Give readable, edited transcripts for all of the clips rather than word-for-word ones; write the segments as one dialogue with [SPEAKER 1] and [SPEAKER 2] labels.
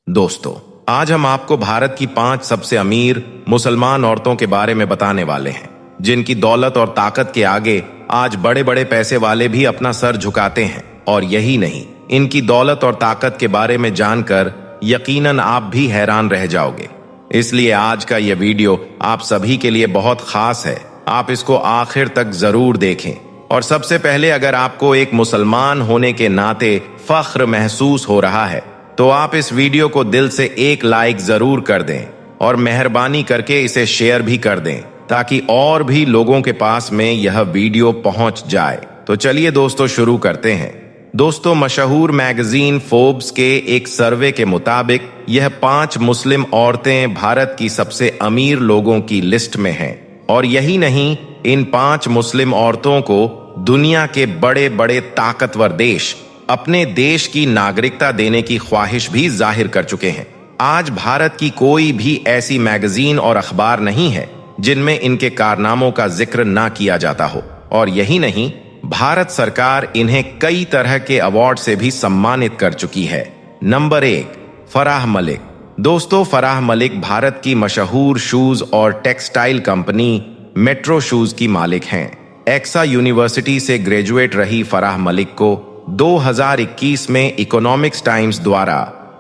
[SPEAKER 1] दोस्तों, आज हम आपको भारत की 5 सबसे अमीर मुसलमान औरतों के बारे में बताने वाले हैं, जिनकी दौलत और ताकत के आगे आज बड़े बड़े पैसे वाले भी अपना सर झुकाते हैं। और यही नहीं, इनकी दौलत और ताकत के बारे में जानकर यकीनन आप भी हैरान रह जाओगे। इसलिए आज का यह वीडियो आप सभी के लिए बहुत खास है। आप इसको आखिर तक जरूर देखें। और सबसे पहले, अगर आपको एक मुसलमान होने के नाते फख्र महसूस हो रहा है तो आप इस वीडियो को दिल से एक लाइक जरूर कर दें और मेहरबानी करके इसे शेयर भी कर दें, ताकि और भी लोगों के पास में यह वीडियो पहुंच जाए। तो चलिए दोस्तों, शुरू करते हैं। दोस्तों, मशहूर मैगजीन फोर्ब्स के एक सर्वे के मुताबिक यह 5 मुस्लिम औरतें भारत की सबसे अमीर लोगों की लिस्ट में हैं। और यही नहीं, इन 5 मुस्लिम औरतों को दुनिया के बड़े बड़े ताकतवर देश अपने देश की नागरिकता देने की ख्वाहिश भी जाहिर कर चुके हैं। आज भारत की कोई भी ऐसी मैगजीन और अखबार नहीं है जिनमें इनके कारनामों का जिक्र ना किया जाता हो। और यही नहीं, भारत सरकार इन्हें कई तरह के अवार्ड से भी सम्मानित कर चुकी है। नंबर 1, फराह मलिक। दोस्तों, फराह मलिक भारत की मशहूर शूज और टेक्सटाइल कंपनी मेट्रो शूज की मालिक हैं। एक्सा यूनिवर्सिटी से ग्रेजुएट रही फराह मलिक को 2021 में इकोनॉमिक्स टाइम्स द्वारा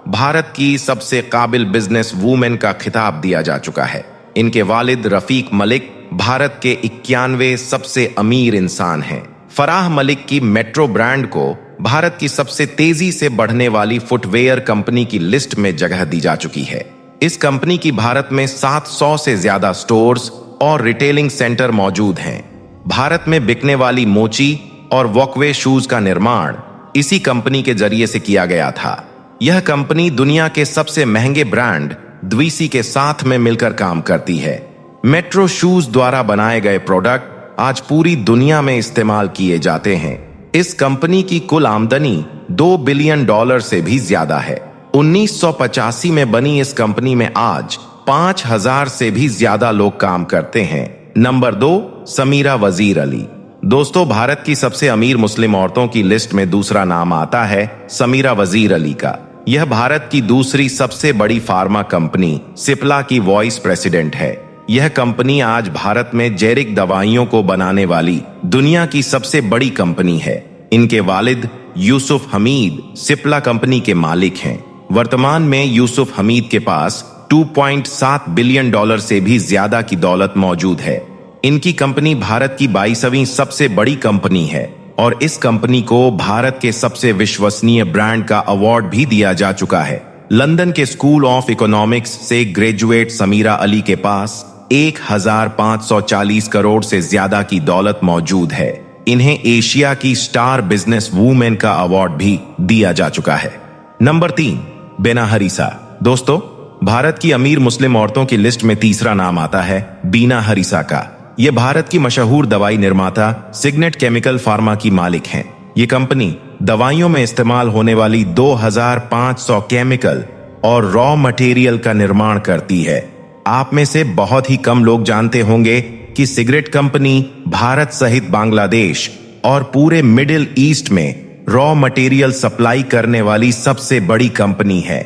[SPEAKER 1] भारत की सबसे काबिल बिजनेस वूमेन का खिताब दिया जा चुका है। इनके वालिद रफीक मलिक भारत के 91वें सबसे अमीर इंसान हैं। फराह मलिक की मेट्रो ब्रांड को भारत की सबसे तेजी से बढ़ने वाली फुटवेयर कंपनी की लिस्ट में जगह दी जा चुकी है। इस कंपनी की भारत में 700 से ज्यादा स्टोर्स और रिटेलिंग सेंटर मौजूद हैं। भारत में बिकने वाली मोची और वॉकवे शूज का निर्माण इसी कंपनी के जरिए से किया गया था। यह कंपनी दुनिया के सबसे महंगे ब्रांड द्विसी के साथ में मिलकर काम करती है। मेट्रो शूज द्वारा बनाए गए प्रोडक्ट आज पूरी दुनिया में इस्तेमाल किए जाते हैं। इस कंपनी की कुल आमदनी $2 बिलियन से भी ज्यादा है। 1985 में बनी इस कंपनी में आज 5000 से भी ज्यादा लोग काम करते हैं। नंबर 2, समीरा वजीर अली। दोस्तों, भारत की सबसे अमीर मुस्लिम औरतों की लिस्ट में दूसरा नाम आता है समीरा वजीर अली का। यह भारत की दूसरी सबसे बड़ी फार्मा कंपनी सिप्ला की वाइस प्रेसिडेंट है। यह कंपनी आज भारत में जेरिक दवाइयों को बनाने वाली दुनिया की सबसे बड़ी कंपनी है। इनके वालिद यूसुफ हमीद सिप्ला कंपनी के मालिक हैं। वर्तमान में यूसुफ हमीद के पास $2.7 बिलियन से भी ज्यादा की दौलत मौजूद है। इनकी कंपनी भारत की 22वीं सबसे बड़ी कंपनी है और इस कंपनी को भारत के सबसे विश्वसनीय ब्रांड का अवार्ड भी दिया जा चुका है। लंदन के स्कूल ऑफ इकोनॉमिक्स से ग्रेजुएट समीरा अली के पास 1540 करोड़ से ज्यादा की दौलत मौजूद है। इन्हें एशिया की स्टार बिजनेस वूमेन का अवार्ड भी दिया जा चुका है। नंबर 3, बीना हरीसा। दोस्तों, भारत की अमीर मुस्लिम औरतों की लिस्ट में तीसरा नाम आता है बीना हरीसा का। ये भारत की मशहूर दवाई निर्माता सिग्नेट केमिकल फार्मा की मालिक हैं। ये कंपनी दवाइयों में इस्तेमाल होने वाली 2500 केमिकल और रॉ मटेरियल का निर्माण करती है। आप में से बहुत ही कम लोग जानते होंगे कि सिगरेट कंपनी भारत सहित बांग्लादेश और पूरे मिडिल ईस्ट में रॉ मटेरियल सप्लाई करने वाली सबसे बड़ी कंपनी है।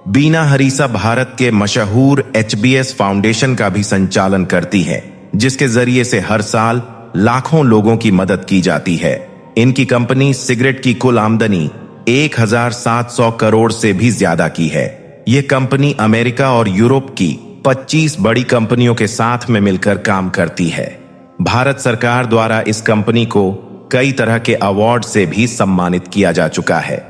[SPEAKER 1] बीना हरीसा भारत के मशहूर HBS फाउंडेशन का भी संचालन करती है, जिसके जरिए से हर साल लाखों लोगों की मदद की जाती है। इनकी कंपनी सिगरेट की कुल आमदनी 1700 करोड़ से भी ज्यादा की है। यह कंपनी अमेरिका और यूरोप की 25 बड़ी कंपनियों के साथ में मिलकर काम करती है। भारत सरकार द्वारा इस कंपनी को कई तरह के अवार्ड से भी सम्मानित किया जा चुका है।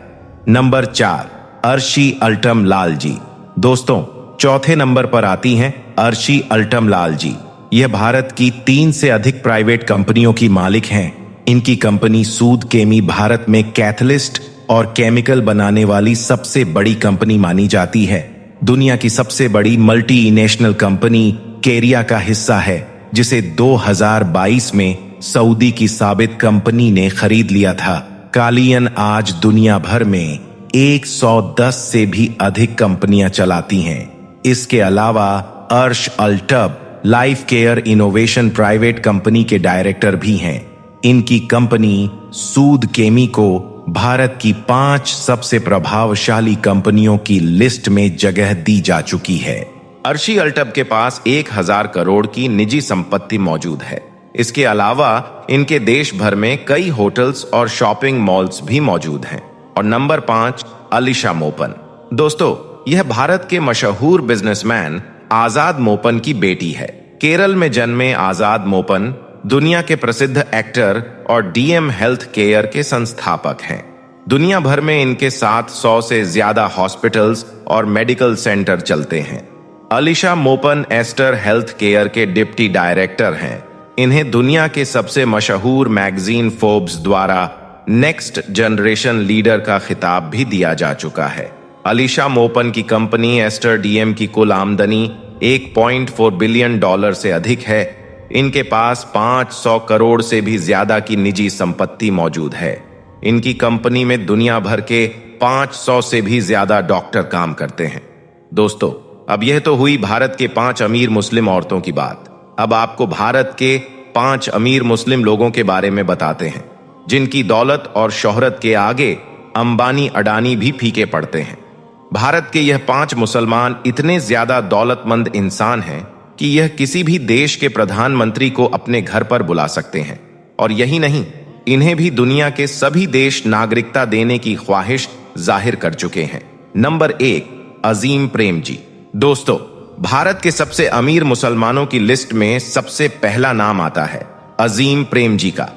[SPEAKER 1] नंबर 4, अर्शी अल्टम लाल जी। दोस्तों, चौथे नंबर पर आती हैं अर्शी अल्टम लाल जी। यह भारत की 3 से अधिक प्राइवेट कंपनियों की मालिक हैं। इनकी कंपनी सूद केमी भारत में कैथलिस्ट और केमिकल बनाने वाली सबसे बड़ी कंपनी मानी जाती है। दुनिया की सबसे बड़ी मल्टीनेशनल कंपनी केरिया का हिस्सा है, जिसे 2022 में सऊदी की साबित कंपनी ने खरीद लिया था। कालियन आज दुनिया भर में 110 से भी अधिक कंपनियां चलाती हैं। इसके अलावा अर्श अल्टब life care innovation private company के डायरेक्टर भी हैं। इनकी कंपनी सूद केमी को भारत की 5 सबसे प्रभावशाली कंपनियों की लिस्ट में जगह दी जा चुकी है। अर्शी अल्टब के पास 1000 करोड़ की निजी संपत्ति मौजूद है। इसके अलावा इनके देश भर में कई होटल्स और शॉपिंग मॉल्स भी मौजूद हैं। और नंबर 5, अलीशा मोपन। दोस्तों, यह भारत के मशहूर बिजनेसमैन आजाद मोपन की बेटी है। केरल में जन्मे आजाद मोपन दुनिया के प्रसिद्ध एक्टर और डीएम हेल्थ केयर के संस्थापक हैं। दुनिया भर में इनके साथ 100 से ज्यादा हॉस्पिटल्स और मेडिकल सेंटर चलते हैं। अलीशा मोपन एस्टर हेल्थ केयर के डिप्टी डायरेक्टर हैं। इन्हें दुनिया के सबसे मशहूर मैगजीन फोर्ब्स द्वारा नेक्स्ट जनरेशन लीडर का खिताब भी दिया जा चुका है। अलीशा मोपन की कंपनी एस्टर डीएम की कुल आमदनी $1.4 बिलियन से अधिक है। इनके पास 500 करोड़ से भी ज्यादा की निजी संपत्ति मौजूद है। इनकी कंपनी में दुनिया भर के 500 से भी ज्यादा डॉक्टर काम करते हैं। दोस्तों, अब यह तो हुई भारत के 5 अमीर मुस्लिम औरतों की बात। अब आपको भारत के 5 अमीर मुस्लिम लोगों के बारे में बताते हैं, जिनकी दौलत और शोहरत के आगे अंबानी अडानी भी फीके पड़ते हैं। भारत के यह 5 मुसलमान इतने ज्यादा दौलतमंद इंसान हैं कि यह किसी भी देश के प्रधानमंत्री को अपने घर पर बुला सकते हैं। और यही नहीं, इन्हें भी दुनिया के सभी देश नागरिकता देने की ख्वाहिश जाहिर कर चुके हैं। नंबर 1, अजीम प्रेमजी। दोस्तों, भारत के सबसे अमीर मुसलमानों की लिस्ट में सबसे पहला नाम आता है अजीम प्रेमजी का।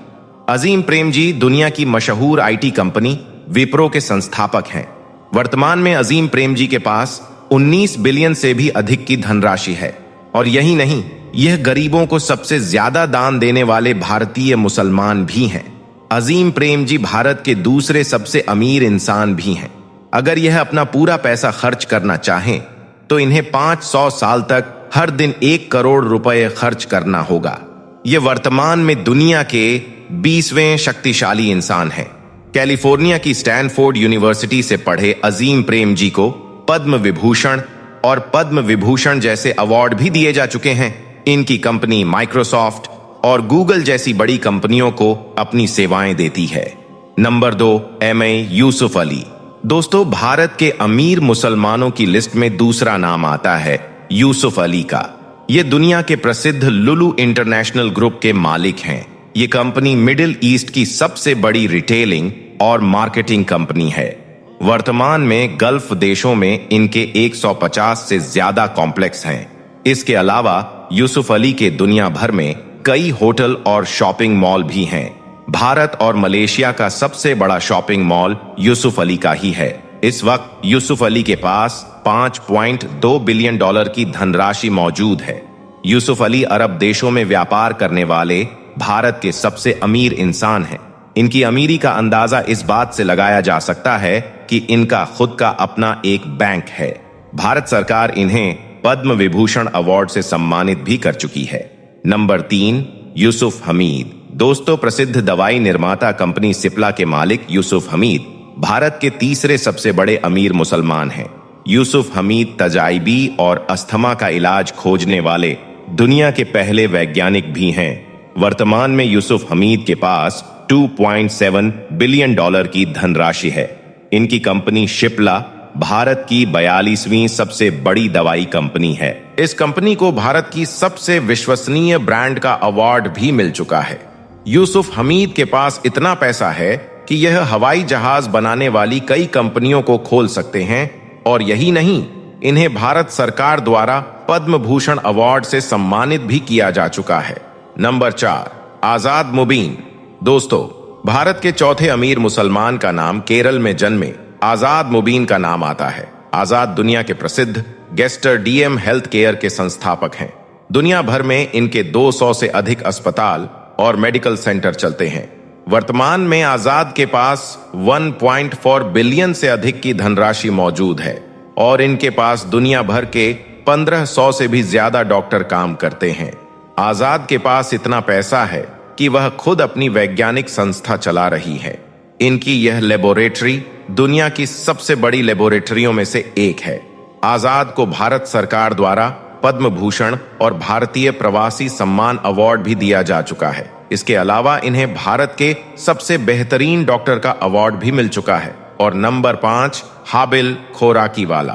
[SPEAKER 1] अजीम प्रेमजी दुनिया की मशहूर आईटी कंपनी विप्रो के संस्थापक हैं। वर्तमान में अजीम प्रेमजी के पास 19 बिलियन से भी अधिक की धनराशि है। और यही नहीं, यह गरीबों को सबसे ज्यादा दान देने वाले भारतीय मुसलमान भी हैं। अजीम प्रेमजी भारत के दूसरे सबसे अमीर इंसान भी हैं। अगर यह अपना पूरा पैसा खर्च करना चाहें तो इन्हें 500 साल तक हर दिन 1 करोड़ रुपए खर्च करना होगा। ये वर्तमान में दुनिया के 20वें शक्तिशाली इंसान हैं। कैलिफोर्निया की स्टैनफोर्ड यूनिवर्सिटी से पढ़े अजीम प्रेमजी को पद्म विभूषण और पद्म विभूषण जैसे अवार्ड भी दिए जा चुके हैं। इनकी कंपनी माइक्रोसॉफ्ट और गूगल जैसी बड़ी कंपनियों को अपनी सेवाएं देती है। Number 2, MA Yusuf Ali. दोस्तों, भारत के अमीर मुसलमानों की लिस्ट में दूसरा नाम आता है यूसुफ अली का। ये दुनिया के प्रसिद्ध लुलु इंटरनेशनल ग्रुप के मालिक हैं। ये कंपनी मिडिल ईस्ट की सबसे बड़ी रिटेलिंग और मार्केटिंग कंपनी है। वर्तमान में गल्फ देशों में इनके 150 से ज्यादा कॉम्प्लेक्स हैं। इसके अलावा यूसुफ अली के दुनिया भर में कई होटल और शॉपिंग मॉल भी हैं। भारत और मलेशिया का सबसे बड़ा शॉपिंग मॉल यूसुफ अली का ही है। इस वक्त यूसुफ अली के पास $5.2 बिलियन की धनराशि मौजूद है। यूसुफ अली अरब देशों में व्यापार करने वाले भारत के सबसे अमीर इंसान हैं। इनकी अमीरी का अंदाजा इस बात से लगाया जा सकता है कि इनका खुद का अपना एक बैंक है। भारत सरकार इन्हें पद्म विभूषण अवार्ड से सम्मानित भी कर चुकी है। नंबर 3, यूसुफ हमीद। दोस्तों, प्रसिद्ध दवाई निर्माता कंपनी सिप्ला के मालिक यूसुफ हमीद भारत के तीसरे सबसे बड़े अमीर मुसलमान हैं। यूसुफ हमीद तजाइबी और अस्थमा का इलाज खोजने वाले दुनिया के पहले वैज्ञानिक भी हैं। वर्तमान में यूसुफ हमीद के पास $2.7 बिलियन की धनराशि है। इनकी कंपनी शिप्ला भारत की 42वीं सबसे बड़ी दवाई कंपनी है। इस कंपनी को भारत की सबसे विश्वसनीय ब्रांड का अवार्ड भी मिल चुका है। यूसुफ हमीद के पास इतना पैसा है कि यह हवाई जहाज बनाने वाली कई कंपनियों को खोल सकते हैं। और यही नहीं, इन्हें भारत सरकार द्वारा पद्म भूषण अवार्ड से सम्मानित भी किया जा चुका है। नंबर 4, आजाद मुबीन। दोस्तों, भारत के चौथे अमीर मुसलमान का नाम केरल में जन्मे आजाद मुबीन का नाम आता है। आजाद दुनिया के प्रसिद्ध गेस्टर डीएम हेल्थ केयर के संस्थापक हैं। दुनिया भर में इनके 200 से अधिक अस्पताल और मेडिकल सेंटर चलते हैं। वर्तमान में आजाद के पास 1.4 बिलियन से अधिक की धनराशि मौजूद है और इनके पास दुनिया भर के 1500 से भी ज्यादा डॉक्टर काम करते हैं। आजाद के पास इतना पैसा है कि वह खुद अपनी वैज्ञानिक संस्था चला रही है। इनकी यह लेबोरेटरी दुनिया की सबसे बड़ी लेबोरेटरियों में से एक है। आजाद को भारत सरकार द्वारा पद्म भूषण और भारतीय प्रवासी सम्मान अवार्ड भी दिया जा चुका है। इसके अलावा इन्हें भारत के सबसे बेहतरीन डॉक्टर का अवार्ड भी मिल चुका है। और नंबर 5, हाबिल खोराकीवाला।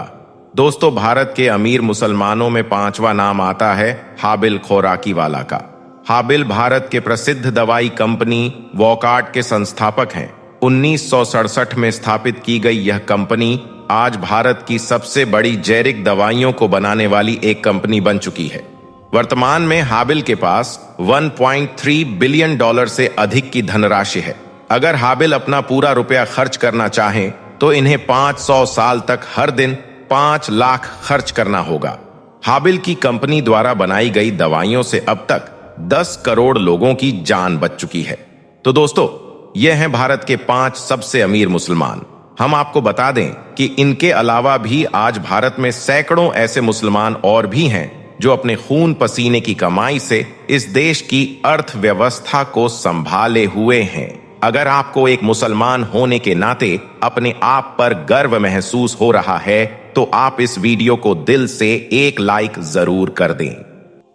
[SPEAKER 1] दोस्तों, भारत के अमीर मुसलमानों में 5वां नाम आता है हाबिल खोराकीवाला का। हाबिल भारत के प्रसिद्ध दवाई कंपनी वॉकार्ट के संस्थापक हैं। 1967 में स्थापित की गई यह कंपनी आज भारत की सबसे बड़ी जेरिक दवाइयों को बनाने वाली एक कंपनी बन चुकी है। वर्तमान में हाबिल के पास 1.3 बिलियन डॉलर से अधिक की धनराशि है। अगर हाबिल अपना पूरा रुपया खर्च करना चाहें तो इन्हें 500 साल तक हर दिन 5 लाख खर्च करना होगा। हाबिल की कंपनी द्वारा बनाई गई दवाइयों से अब तक 10 करोड़ लोगों की जान बच चुकी है। तो दोस्तों, ये हैं भारत के 5 सबसे अमीर मुसलमान। हम आपको बता दें कि इनके अलावा भी आज भारत में सैकड़ों ऐसे मुसलमान और भी हैं जो अपने खून पसीने की कमाई से इस देश की अर्थव्यवस्था को संभाले हुए हैं। अगर आपको एक मुसलमान होने के नाते अपने आप पर गर्व महसूस हो रहा है तो आप इस वीडियो को दिल से एक लाइक जरूर कर दें।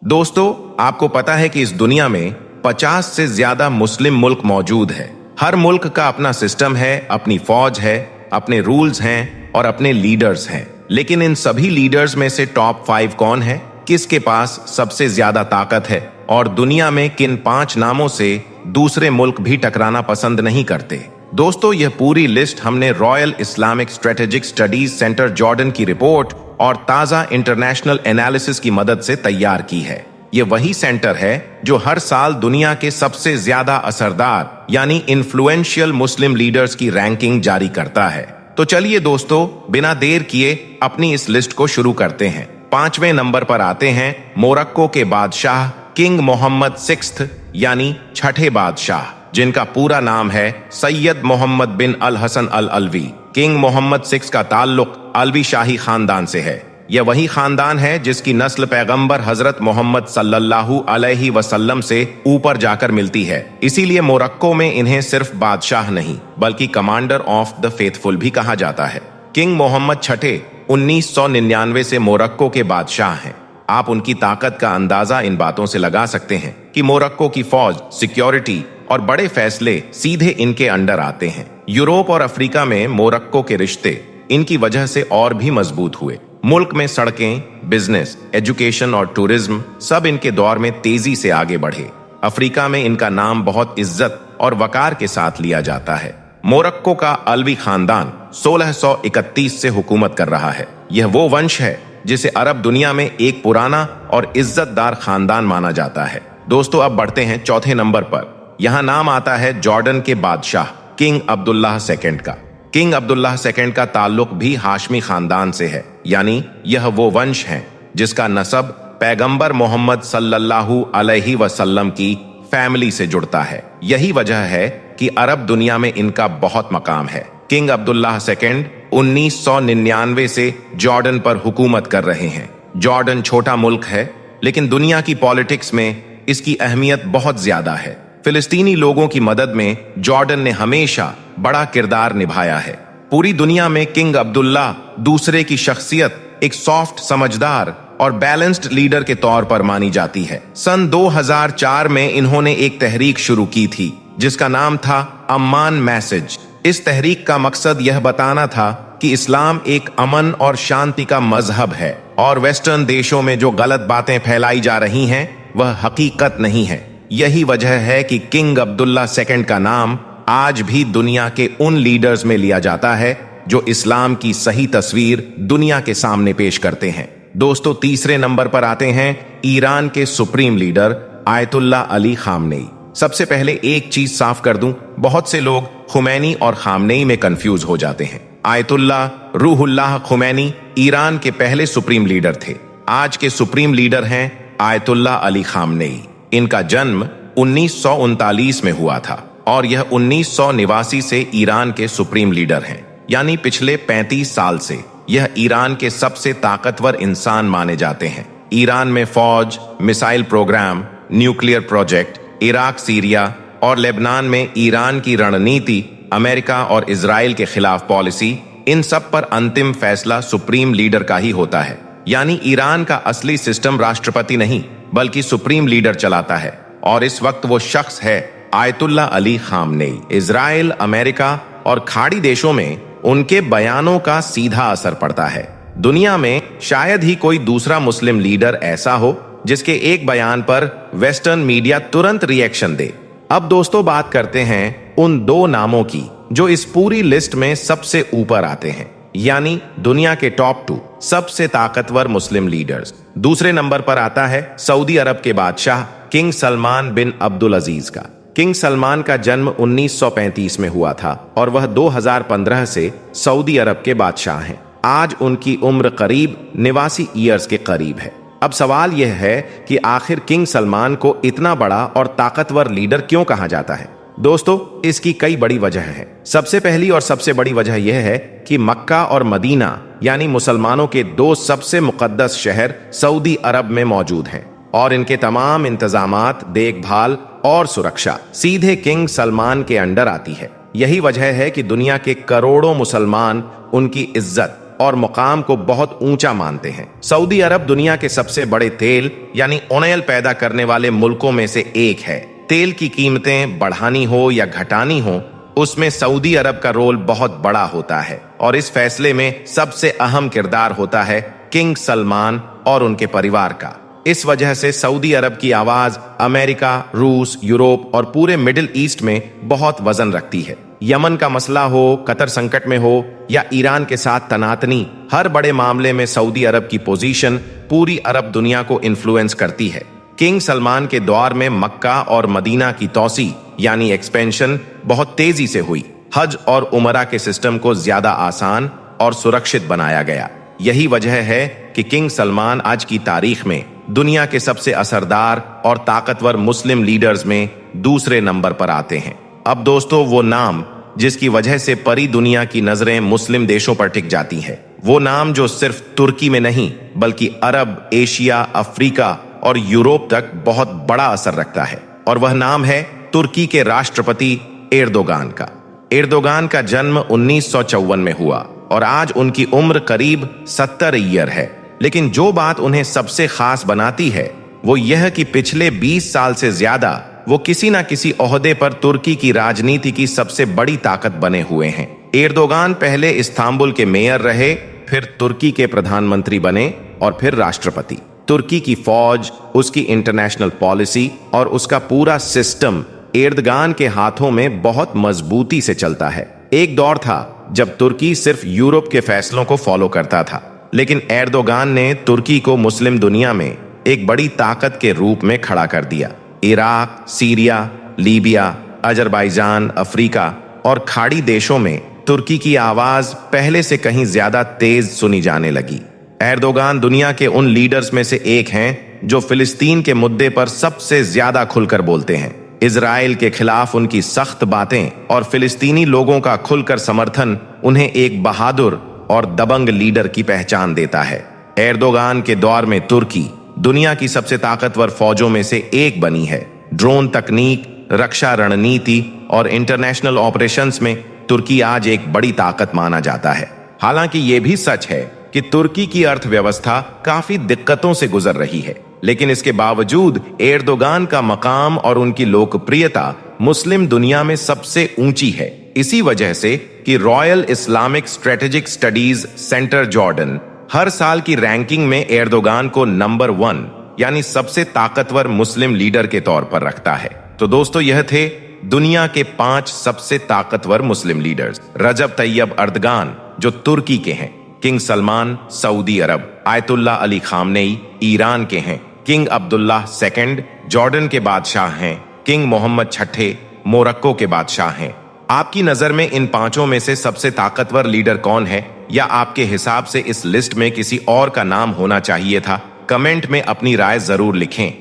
[SPEAKER 1] दोस्तों, आपको पता है कि इस दुनिया में 50 से ज्यादा मुस्लिम मुल्क मौजूद है। हर मुल्क का अपना सिस्टम है, अपनी फौज है, अपने रूल्स हैं और अपने लीडर्स हैं। लेकिन इन सभी लीडर्स में से टॉप 5 कौन है, किसके पास सबसे ज्यादा ताकत है और दुनिया में किन 5 नामों से दूसरे मुल्क भी टकराना पसंद नहीं करते? दोस्तों, यह पूरी लिस्ट हमने royal Islamic Strategic Studies Centre Jordan की रिपोर्ट और ताजा इंटरनेशनल एनालिसिस की मदद से तैयार की है। यह वही सेंटर है जो हर साल दुनिया के सबसे ज्यादा असरदार यानी इन्फ्लुएंशियल मुस्लिम लीडर्स की रैंकिंग जारी करता है। तो चलिए दोस्तों, बिना देर किए अपनी इस लिस्ट को शुरू करते हैं। 5वें नंबर पर आते हैं मोरक्को के बादशाह किंग मोहम्मद 6 यानी छठे बादशाह, जिनका पूरा नाम है सैयद मोहम्मद बिन अल हसन अल अलवी। किंग मोहम्मद 6 का ताल्लुक अलवी शाही खानदान से है। यह वही खानदान है जिसकी नस्ल पैगंबर हजरत मोहम्मद सल्लल्लाहु अलैहि वसल्लम से ऊपर जाकर मिलती है। इसीलिए मोरक्को में इन्हें सिर्फ बादशाह नहीं बल्कि कमांडर ऑफ द फेथफुल भी कहा जाता है। किंग मोहम्मद छठे 1999 से मोरक्को के बादशाह हैं। आप उनकी ताकत का अंदाजा इन बातों से लगा सकते हैं कि मोरक्को की फौज, सिक्योरिटी और बड़े फैसले सीधे इनके अंडर आते हैं। यूरोप और अफ्रीका में मोरक्को के रिश्ते इनकी वजह से और भी मजबूत हुए। मुल्क में सड़कें, बिजनेस, एजुकेशन और टूरिज्म सब इनके दौर में तेजी से आगे बढ़े। अफ्रीका में इनका नाम बहुत इज्जत और वकार के साथ लिया जाता है। मोरक्को का अलवी खानदान 1631 से हुकूमत कर रहा है। यह वो वंश है जिसे अरब दुनिया में एक पुराना और इज्जतदार खानदान माना जाता है। दोस्तों, अब बढ़ते हैं चौथे नंबर पर। यहाँ नाम आता है जॉर्डन के बादशाह किंग अब्दुल्लाह सेकंड का। किंग अब्दुल्लाह सेकंड का ताल्लुक भी हाशमी खानदान से है, यानी यह वो वंश है जिसका नसब पैगंबर मोहम्मद सल्लल्लाहु अलैहि वसल्लम की फैमिली से जुड़ता है। यही वजह है कि अरब दुनिया में इनका बहुत मकाम है। किंग अब्दुल्लाह सेकंड 1999 से जॉर्डन पर हुकूमत कर रहे हैं। जॉर्डन छोटा मुल्क है, लेकिन दुनिया की पॉलिटिक्स में इसकी अहमियत बहुत ज्यादा है। फिलिस्तीनी लोगों की मदद में जॉर्डन ने हमेशा बड़ा किरदार निभाया है। पूरी दुनिया में किंग अब्दुल्ला दूसरे की शख्सियत एक सॉफ्ट, समझदार और बैलेंस्ड लीडर के तौर पर मानी जाती है। सन 2004 में इन्होंने एक तहरीक शुरू की थी जिसका नाम था अम्मान मैसेज। इस तहरीक का मकसद यह बताना था कि इस्लाम एक अमन और शांति का मजहब है और वेस्टर्न देशों में जो गलत बातें फैलाई जा रही हैं वह हकीकत नहीं है। यही वजह है कि किंग अब्दुल्ला सेकंड का नाम आज भी दुनिया के उन लीडर्स में लिया जाता है जो इस्लाम की सही तस्वीर दुनिया के सामने पेश करते हैं। दोस्तों, तीसरे नंबर पर आते हैं ईरान के supreme leader ayatollah Ali Khamenei. सबसे पहले एक चीज साफ कर दूं, बहुत से लोग खुमैनी और खामनेई में कंफ्यूज हो जाते हैं। आयतुल्ला रूहुल्लाह खुमैनी ईरान के पहले सुप्रीम लीडर थे। आज के सुप्रीम लीडर हैं आयतुल्ला अली खामनेई। इनका जन्म 1939 में हुआ था और यह 1989 से ईरान के सुप्रीम लीडर हैं, यानी पिछले 35 साल से यह ईरान के सबसे ताकतवर इंसान माने जाते हैं। ईरान में फौज, missile programme, nuclear project, Iraq, Syria और लेबनान में ईरान की रणनीति, अमेरिका और इजराइल के खिलाफ पॉलिसी, इन सब पर अंतिम फैसला सुप्रीम लीडर का ही होता है। यानी ईरान का असली सिस्टम राष्ट्रपति नहीं बल्कि सुप्रीम लीडर चलाता है। और इस वक्त वो शख्स है ayatollah Ali Khamenei. Israel, America और खाड़ी देशों में उनके बयानों का सीधा असर पड़ता है। दुनिया में शायद ही कोई दूसरा मुस्लिम लीडर ऐसा हो जिसके एक बयान पर वेस्टर्न मीडिया तुरंत रिएक्शन दे। अब दोस्तों बात करते हैं उन दो नामों की जो इस पूरी लिस्ट में सबसे ऊपर आते हैं, यानी दुनिया के टॉप 2 सबसे ताकतवर मुस्लिम लीडर्स। दूसरे नंबर पर आता है सऊदी अरब के बादशाह किंग सलमान बिन अब्दुल अजीज का। किंग सलमान का जन्म 1935 में हुआ था और वह 2015 से सऊदी अरब के बादशाह हैं। आज उनकी उम्र करीब 89 ईयर्स के करीब है। अब सवाल यह है कि आखिर किंग सलमान को इतना बड़ा और ताकतवर लीडर क्यों कहा जाता है? दोस्तों, इसकी कई बड़ी वजह है। सबसे पहली और सबसे बड़ी वजह यह है कि मक्का और मदीना यानी मुसलमानों के 2 सबसे मुकद्दस शहर सऊदी अरब में मौजूद हैं और इनके तमाम इंतजामात, देखभाल और सुरक्षा सीधे किंग सलमान के अंडर आती है। यही वजह है कि दुनिया के करोड़ों मुसलमान उनकी इज्जत और मुकाम को बहुत ऊंचा मानते हैं। सऊदी अरब दुनिया के सबसे बड़े तेल यानी ऑयल पैदा करने वाले मुल्कों में से एक है। तेल की कीमतें बढ़ानी हो या घटानी हो, उसमें सऊदी अरब का रोल बहुत बड़ा होता है और इस फैसले में सबसे अहम किरदार होता है किंग सलमान और उनके परिवार का। इस वजह से सऊदी अरब की आवाज अमेरिका, रूस, यूरोप और पूरे मिडिल ईस्ट में बहुत वजन रखती है। यमन का मसला हो, कतर संकट में हो या ईरान के साथ तनातनी, हर बड़े मामले में सऊदी अरब की पोजीशन पूरी अरब दुनिया को इन्फ्लुएंस करती है। किंग सलमान के दौर में मक्का और मदीना की तौसी यानी एक्सपेंशन बहुत तेजी से हुई। हज और उमरा के सिस्टम को ज्यादा आसान और सुरक्षित बनाया गया। यही वजह है कि किंग सलमान आज की तारीख में दुनिया के सबसे असरदार और ताकतवर मुस्लिम लीडर्स में दूसरे नंबर पर आते हैं। अब दोस्तों, वो नाम जिसकी वजह से परी दुनिया की नजरें मुस्लिम देशों पर टिक जाती हैं, वो नाम जो सिर्फ तुर्की में नहीं बल्कि अरब, एशिया, अफ्रीका और यूरोप तक बहुत बड़ा असर रखता है, और वह नाम है तुर्की के राष्ट्रपति एर्दोगान का। एर्दोगान का जन्म 1954 में हुआ और आज उनकी उम्र करीब 70 ईयर है। लेकिन जो बात उन्हें सबसे खास बनाती है वो यह कि पिछले 20 साल से ज्यादा वो किसी न किसी ओहदे पर तुर्की की राजनीति की सबसे बड़ी ताकत बने हुए हैं। एर्दोगान पहले इस्तांबुल के मेयर रहे, फिर तुर्की के प्रधानमंत्री बने और फिर राष्ट्रपति। तुर्की की फौज, उसकी इंटरनेशनल पॉलिसी और उसका पूरा सिस्टम एर्दोगान के हाथों में बहुत मजबूती से चलता है। एक दौर था जब तुर्की सिर्फ यूरोप के फैसलों को फॉलो करता था, लेकिन एर्दोगान ने तुर्की को मुस्लिम दुनिया में एक बड़ी ताकत के रूप में खड़ा कर दिया। Iraq, Syria, Libya, Azerbaijan, Africa और खाड़ी देशों में तुर्की की आवाज पहले से कहीं ज्यादा तेज सुनी जाने लगी। एर्दोगान दुनिया के उन लीडर्स में से एक हैं जो फिलिस्तीन के मुद्दे पर सबसे ज्यादा खुलकर बोलते हैं। इजराइल के खिलाफ उनकी सख्त बातें और फिलिस्तीनी लोगों का खुलकर समर्थन उन्हें एक बहादुर और दबंग लीडर की पहचान देता है। एर्दोगान के दौर में तुर्की दुनिया की सबसे ताकतवर फौजों में से एक बनी है। ड्रोन तकनीक, रक्षा रणनीति और इंटरनेशनल ऑपरेशंस में तुर्की आज एक बड़ी ताकत माना जाता है। हालांकि ये भी सच है कि तुर्की की अर्थव्यवस्था काफी दिक्कतों से गुजर रही है, लेकिन इसके बावजूद एर्दोगान का मकाम और उनकी लोकप्रियता मुस्लिम दुनिया में सबसे ऊंची है। इसी वजह से कि Royal Islamic Strategic Studies Centre Jordan हर साल की रैंकिंग में एर्दोगान को नंबर 1 यानी सबसे ताकतवर मुस्लिम लीडर के तौर पर रखता है। तो दोस्तों, यह थे दुनिया के 5 सबसे ताकतवर मुस्लिम लीडर्स। रजब तैयब अर्दगान जो तुर्की के हैं, किंग सलमान सऊदी अरब, आयतुल्ला अली खामनेई ईरान के हैं, किंग अब्दुल्लाह सेकंड जॉर्डन के बादशाह हैं, किंग मोहम्मद छठे मोरक्को के बादशाह हैं। आपकी नजर में इन 5 में से सबसे ताकतवर लीडर कौन है, या आपके हिसाब से इस लिस्ट में किसी और का नाम होना चाहिए था? कमेंट में अपनी राय जरूर लिखें।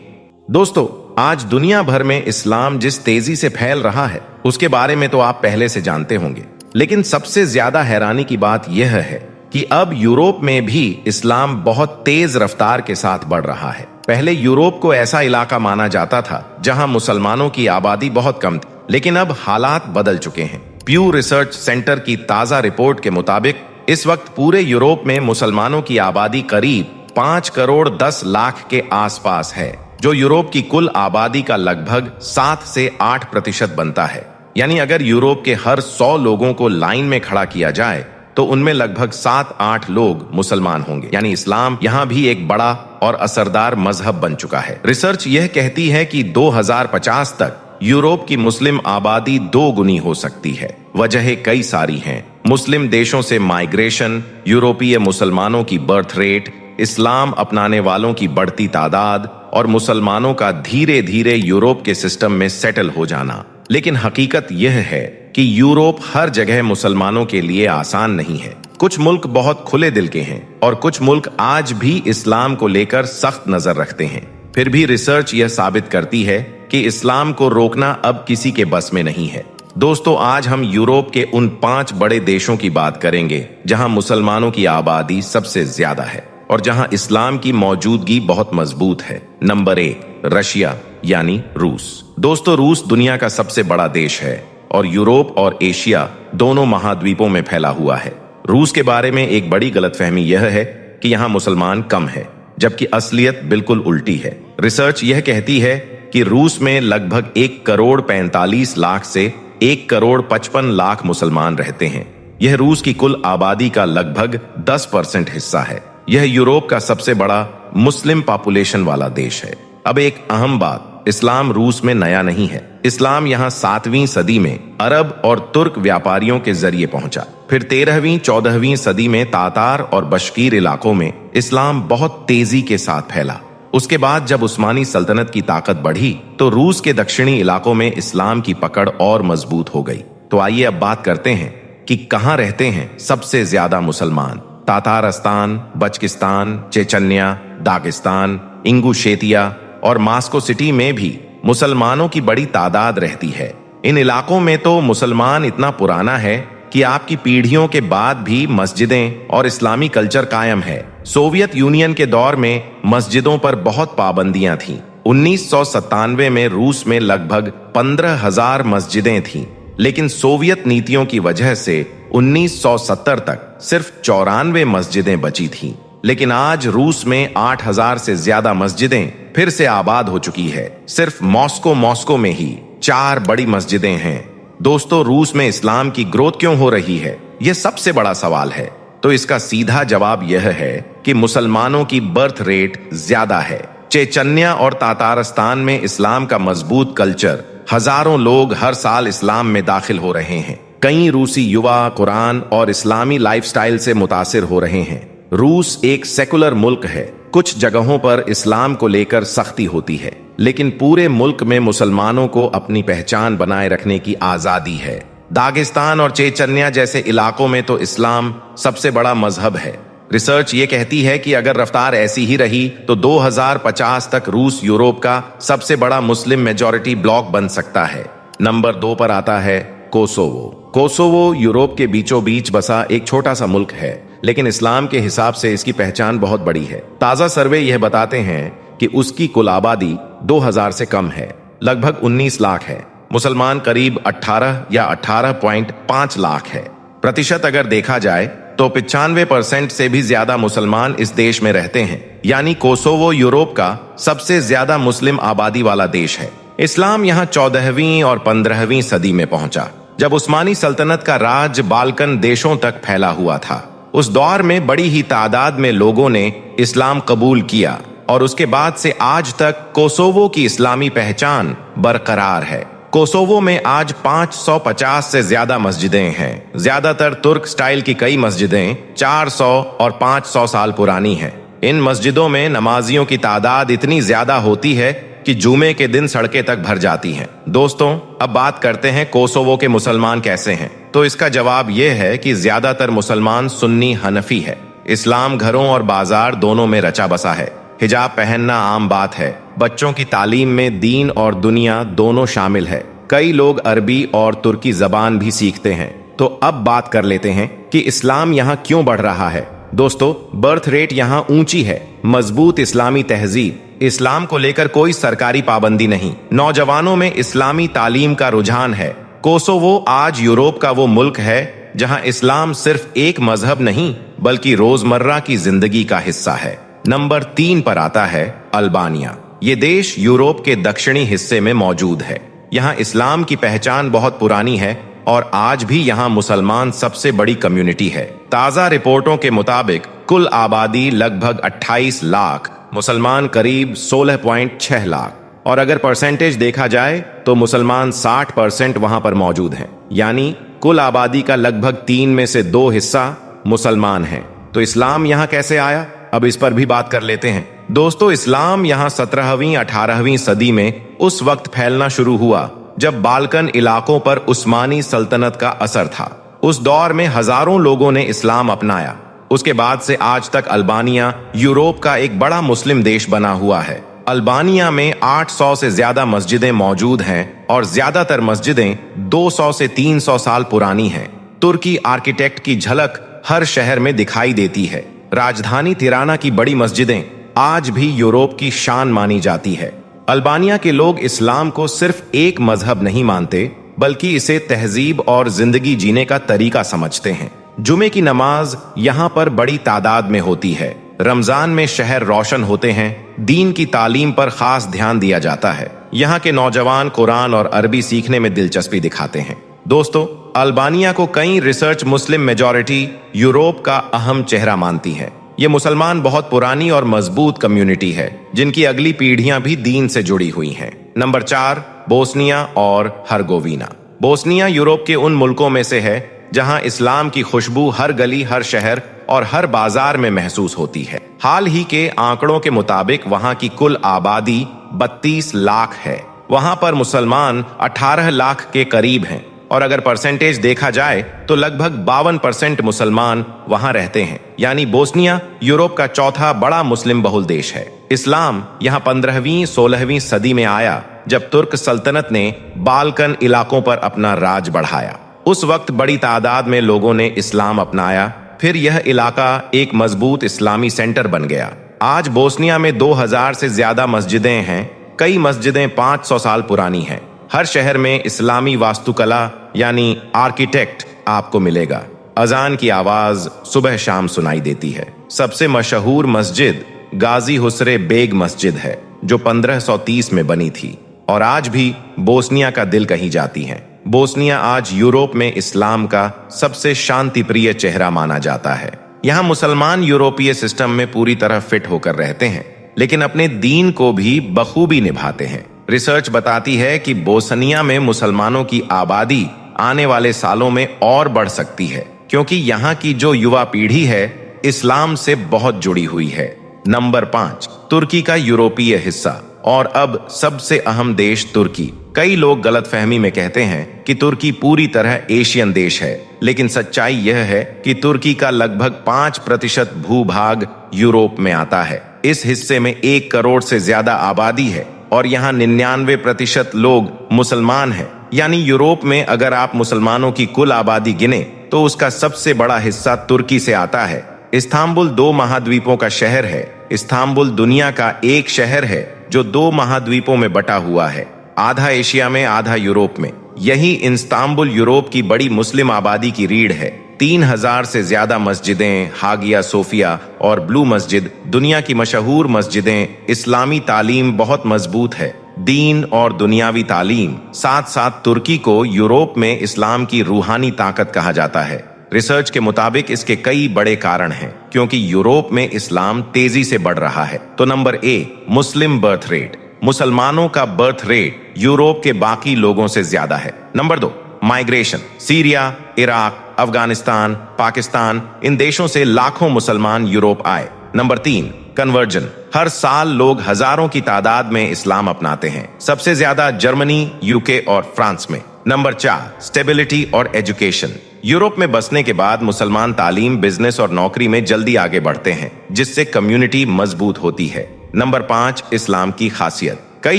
[SPEAKER 1] दोस्तों, आज दुनिया भर में इस्लाम जिस तेजी से फैल रहा है उसके बारे में तो आप पहले से जानते होंगे, लेकिन सबसे ज्यादा हैरानी की बात यह है कि अब यूरोप में भी इस्लाम बहुत तेज रफ्तार के साथ बढ़ रहा है। पहले यूरोप को ऐसा इलाका माना जाता था जहां मुसलमानों की आबादी बहुत कम थी, लेकिन अब हालात बदल चुके हैं। प्यू रिसर्च सेंटर की ताजा रिपोर्ट के मुताबिक इस वक्त पूरे यूरोप में मुसलमानों की आबादी करीब 5 करोड़ 10 लाख के आसपास है। जो यूरोप की कुल आबादी का लगभग 7 से 8% बनता है। यानी अगर यूरोप के हर 100 लोगों को लाइन में खड़ा किया जाए तो उनमें लगभग 7-8 लोग मुसलमान होंगे। यानी इस्लाम यहाँ भी एक बड़ा और असरदार मजहब बन चुका है। रिसर्च यह कहती है कि 2050 तक यूरोप की मुस्लिम आबादी 2 गुनी हो सकती है। वजहें कई सारी हैं। मुस्लिम देशों से माइग्रेशन, यूरोपीय मुसलमानों की बर्थ रेट, इस्लाम अपनाने वालों की बढ़ती तादाद और मुसलमानों का धीरे धीरे यूरोप के सिस्टम में सेटल हो जाना। लेकिन हकीकत यह है कि यूरोप हर जगह मुसलमानों के लिए आसान नहीं है। कुछ मुल्क बहुत खुले दिल के हैं और कुछ मुल्क आज भी इस्लाम को लेकर सख्त नजर रखते हैं। फिर भी रिसर्च यह साबित करती है कि इस्लाम को रोकना अब किसी के बस में नहीं है। दोस्तों, आज हम यूरोप के उन 5 बड़े देशों की बात करेंगे जहां मुसलमानों की आबादी सबसे ज्यादा है और जहां इस्लाम की मौजूदगी बहुत मजबूत है। नंबर 1, रशिया यानी रूस। दोस्तों, रूस दुनिया का सबसे बड़ा देश है और यूरोप और एशिया दोनों महाद्वीपों में फैला हुआ है। रूस के बारे में एक बड़ी गलतफहमी यह है कि यहाँ मुसलमान कम है, जबकि असलियत बिल्कुल उल्टी है। रिसर्च यह कहती है कि रूस में लगभग 1 करोड़ 45 लाख से 1 करोड़ 55 लाख मुसलमान रहते हैं। यह रूस की कुल आबादी का लगभग 10% हिस्सा है। यह यूरोप का सबसे बड़ा मुस्लिम पॉपुलेशन वाला देश है। अब एक अहम बात, इस्लाम रूस में नया नहीं है। इस्लाम यहाँ 7वीं सदी में अरब और तुर्क व्यापारियों के जरिए पहुंचा। फिर 13वीं 14वीं सदी में तातार और बशकीर इलाकों में इस्लाम बहुत तेजी के साथ फैला। उसके बाद जब उस्मानी सल्तनत की ताकत बढ़ी तो रूस के दक्षिणी इलाकों में इस्लाम की पकड़ और मजबूत हो गई। तो आइए अब बात करते हैं कि कहाँ रहते हैं सबसे ज्यादा मुसलमान। तातारस्तान, बचकिस्तान, चेचन्या, दागिस्तान, इंगुशेतिया और मास्को सिटी में भी मुसलमानों की बड़ी तादाद रहती है। इन इलाकों में तो मुसलमान इतना पुराना है कि आपकी पीढ़ियों के बाद भी मस्जिदें और इस्लामी कल्चर कायम है। सोवियत यूनियन के दौर में मस्जिदों पर बहुत पाबंदियां थीं। 1997 में रूस में लगभग 15,000 मस्जिदें थीं, लेकिन सोवियत नीतियों की वजह से 1970 तक सिर्फ 94 मस्जिदें बची थीं। लेकिन आज रूस में 8,000 से ज्यादा मस्जिदें फिर से आबाद हो चुकी है। सिर्फ मॉस्को में ही 4 बड़ी मस्जिदें हैं। दोस्तों, रूस में इस्लाम की ग्रोथ क्यों हो रही है? यह सबसे बड़ा सवाल है। तो इसका सीधा जवाब यह है कि मुसलमानों की बर्थ रेट ज्यादा है। चेचन्या और तातारस्तान में इस्लाम का मजबूत कल्चर, हजारों लोग हर साल इस्लाम में दाखिल हो रहे हैं। कई रूसी युवा कुरान और इस्लामी लाइफस्टाइल से मुतासिर हो रहे हैं। रूस एक सेकुलर मुल्क है। कुछ जगहों पर इस्लाम को लेकर सख्ती होती है, लेकिन पूरे मुल्क में मुसलमानों को अपनी पहचान बनाए रखने की आजादी है। दागिस्तान और चेचन्या जैसे इलाकों में तो इस्लाम सबसे बड़ा मजहब है। रिसर्च ये कहती है कि अगर रफ्तार ऐसी ही रही तो 2050 तक रूस यूरोप का सबसे बड़ा मुस्लिम मेजॉरिटी ब्लॉक बन सकता है। नंबर 2 पर आता है कोसोवो। कोसोवो यूरोप के बीचों बीच बसा एक छोटा सा मुल्क है, लेकिन इस्लाम के हिसाब से इसकी पहचान बहुत बड़ी है। ताजा सर्वे यह बताते हैं कि उसकी कुल आबादी 2000 से कम है, लगभग 19 लाख है। मुसलमान करीब 18 या 18.5 लाख है। प्रतिशत अगर देखा जाए तो 95% से भी ज्यादा मुसलमान इस देश में रहते हैं। यानी कोसोवो यूरोप का सबसे ज्यादा मुस्लिम आबादी वाला देश है। इस्लाम यहाँ 14वीं और 15वीं सदी में पहुंचा, जब उस्मानी सल्तनत का राज बाल्कन देशों तक फैला हुआ था। उस दौर में बड़ी ही तादाद में लोगों ने इस्लाम कबूल किया और उसके बाद से आज तक कोसोवो की इस्लामी पहचान बरकरार है। कोसोवो में आज 550 से ज्यादा मस्जिदें हैं। ज्यादातर तुर्क स्टाइल की कई मस्जिदें 400 और 500 साल पुरानी हैं। इन मस्जिदों में नमाजियों की तादाद इतनी ज्यादा होती है कि जुमे के दिन सड़कें तक भर जाती हैं। दोस्तों, अब बात करते हैं कोसोवो के मुसलमान कैसे हैं। तो इसका जवाब यह है कि ज्यादातर मुसलमान सुन्नी हनफी है। इस्लाम घरों और बाजार दोनों में रचा बसा है। हिजाब पहनना आम बात है। बच्चों की तालीम में दीन और दुनिया दोनों शामिल है। कई लोग अरबी और तुर्की जबान भी सीखते हैं। तो अब बात कर लेते हैं कि इस्लाम यहाँ क्यों बढ़ रहा है। दोस्तों, बर्थ रेट यहाँ ऊंची है, मजबूत इस्लामी तहजीब, इस्लाम को लेकर कोई सरकारी पाबंदी नहीं, नौजवानों में इस्लामी तालीम का रुझान है। कोसोवो आज यूरोप का वो मुल्क है जहां इस्लाम सिर्फ एक मजहब नहीं बल्कि रोजमर्रा की जिंदगी का हिस्सा है। नंबर 3 पर आता है अल्बानिया। ये देश यूरोप के दक्षिणी हिस्से में मौजूद है। यहाँ इस्लाम की पहचान बहुत पुरानी है और आज भी यहाँ मुसलमान सबसे बड़ी कम्युनिटी है। ताज़ा रिपोर्टों के मुताबिक कुल आबादी लगभग 28 लाख, मुसलमान करीब 16.6 लाख, और अगर परसेंटेज देखा जाए तो मुसलमान 60% वहां पर मौजूद हैं। यानी कुल आबादी का लगभग 3 में से 2 हिस्सा मुसलमान हैं। तो इस्लाम यहाँ कैसे आया, अब इस पर भी बात कर लेते हैं। दोस्तों, इस्लाम यहाँ 17वीं 18वीं सदी में उस वक्त फैलना शुरू हुआ जब बाल्कन इलाकों पर उस्मानी सल्तनत का असर था। उस दौर में हजारों लोगों ने इस्लाम अपनाया। उसके बाद से आज तक अल्बानिया यूरोप का एक बड़ा मुस्लिम देश बना हुआ है। अल्बानिया में 800 से ज्यादा मस्जिदें मौजूद हैं और ज्यादातर मस्जिदें 200 से 300 साल पुरानी हैं। तुर्की आर्किटेक्ट की झलक हर शहर में दिखाई देती है। राजधानी तिराना की बड़ी मस्जिदें आज भी यूरोप की शान मानी जाती है। अल्बानिया के लोग इस्लाम को सिर्फ एक मजहब नहीं मानते, बल्कि इसे तहजीब और जिंदगी जीने का तरीका समझते हैं। जुमे की नमाज यहाँ पर बड़ी तादाद में होती है। रमजान में शहर रोशन होते हैं। दीन की तालीम पर खास ध्यान दिया जाता है। यहाँ के नौजवान कुरान और अरबी सीखने में दिलचस्पी दिखाते हैं। दोस्तों, अल्बानिया को कई रिसर्च मुस्लिम मेजॉरिटी यूरोप का अहम चेहरा मानती है। ये मुसलमान बहुत पुरानी और मजबूत कम्युनिटी है, जिनकी अगली पीढ़ियां भी दीन से जुड़ी हुई हैं। नंबर 4, बोस्निया और हर्गोविना। बोस्निया यूरोप के उन मुल्कों में से है जहां इस्लाम की खुशबू हर गली, हर शहर और हर बाजार में महसूस होती है। हाल ही के आंकड़ों के मुताबिक वहां की कुल आबादी 32 लाख है। वहां पर मुसलमान 18 लाख के करीब हैं और अगर परसेंटेज देखा जाए तो लगभग 52% मुसलमान वहां रहते हैं। यानी बोस्निया यूरोप का चौथा बड़ा मुस्लिम बहुल देश है। इस्लाम यहाँ 15वीं 16वीं सदी में आया जब तुर्क सल्तनत ने बाल्कन इलाकों पर अपना राज बढ़ाया। उस वक्त बड़ी तादाद में लोगों ने इस्लाम अपनाया। फिर यह इलाका एक मजबूत इस्लामी सेंटर बन गया। आज बोस्निया में 2000 से ज्यादा मस्जिदें हैं। कई मस्जिदें 500 साल पुरानी हैं। हर शहर में इस्लामी वास्तुकला यानी आर्किटेक्ट आपको मिलेगा। अजान की आवाज सुबह शाम सुनाई देती है। सबसे मशहूर मस्जिद गाजी हुसरे बेग मस्जिद है, जो 1530 में बनी थी और आज भी बोस्निया का दिल कही जाती है। बोस्निया आज यूरोप में इस्लाम का सबसे शांतिप्रिय चेहरा माना जाता है। यहाँ मुसलमान यूरोपीय सिस्टम में पूरी तरह फिट होकर रहते हैं, लेकिन अपने दीन को भी बखूबी निभाते हैं। रिसर्च बताती है कि बोस्निया में मुसलमानों की आबादी आने वाले सालों में और बढ़ सकती है, क्योंकि यहाँ की जो युवा पीढ़ी है इस्लाम से बहुत जुड़ी हुई है। नंबर 5, तुर्की का यूरोपीय हिस्सा और अब सबसे अहम देश तुर्की। कई लोग गलतफहमी में कहते हैं कि तुर्की पूरी तरह एशियन देश है, लेकिन सच्चाई यह है कि तुर्की का लगभग 5% भूभाग यूरोप में आता है। इस हिस्से में 1 करोड़ से ज्यादा आबादी है और यहाँ 99% लोग मुसलमान हैं। यानी यूरोप में अगर आप मुसलमानों की कुल आबादी गिने तो उसका सबसे बड़ा हिस्सा तुर्की से आता है। इस्तांबुल 2 महाद्वीपों का शहर है। इस्तांबुल दुनिया का एक शहर है जो 2 महाद्वीपों में बटा हुआ है, आधा एशिया में, आधा यूरोप में। यही इस्तांबुल यूरोप की बड़ी मुस्लिम आबादी की रीढ़ है। 3000 से ज्यादा मस्जिदें, हागिया सोफिया और ब्लू मस्जिद दुनिया की मशहूर मस्जिदें। इस्लामी तालीम बहुत मजबूत है, दीन और दुनियावी तालीम। साथ साथ तुर्की को यूरोप में इस्लाम की रूहानी ताकत कहा जाता है। रिसर्च के मुताबिक इसके कई बड़े कारण हैं, क्योंकि यूरोप में इस्लाम तेजी से बढ़ रहा है। तो number A, Muslim birth rate. मुसलमानों का बर्थ रेट यूरोप के बाकी लोगों से ज्यादा है। Number 2, migration. Syria, Iraq, Afghanistan, Pakistan, इन देशों से लाखों मुसलमान यूरोप आए। Number 3, conversion. हर साल लोग हजारों की तादाद में इस्लाम अपनाते हैं, सबसे ज्यादा जर्मनी, यूके और फ्रांस में। नंबर 4, स्टेबिलिटी और एजुकेशन। यूरोप में बसने के बाद मुसलमान तालीम, बिजनेस और नौकरी में जल्दी आगे बढ़ते हैं, जिससे कम्युनिटी मजबूत होती है। नंबर 5, इस्लाम की खासियत। कई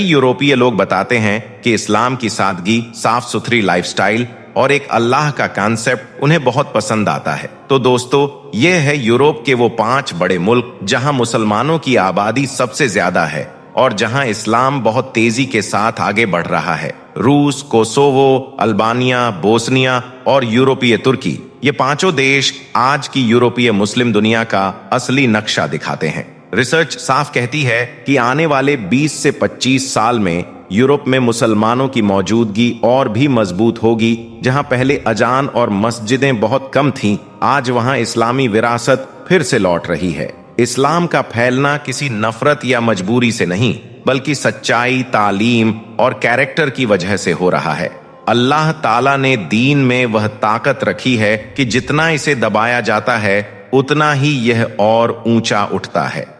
[SPEAKER 1] यूरोपीय लोग बताते हैं कि इस्लाम की सादगी, साफ सुथरी लाइफस्टाइल और एक अल्लाह का कॉन्सेप्ट उन्हें बहुत पसंद आता है। तो दोस्तों, ये है यूरोप के वो 5 बड़े मुल्क जहां मुसलमानों की आबादी सबसे ज्यादा है और जहां इस्लाम बहुत तेजी के साथ आगे बढ़ रहा है। रूस, कोसोवो, अल्बानिया, बोस्निया और यूरोपीय तुर्की, ये 5 देश आज की यूरोपीय मुस्लिम दुनिया का असली नक्शा दिखाते हैं। रिसर्च साफ कहती है कि आने वाले 20 से 25 साल में यूरोप में मुसलमानों की मौजूदगी और भी मजबूत होगी। जहां पहले अजान और मस्जिदें बहुत कम थीं, आज वहां इस्लामी विरासत फिर से लौट रही है। इस्लाम का फैलना किसी नफरत या मजबूरी से नहीं, बल्कि सच्चाई, तालीम और कैरेक्टर की वजह से हो रहा है। अल्लाह ताला ने दीन में वह ताकत रखी है कि जितना इसे दबाया जाता है, उतना ही यह और ऊंचा उठता है।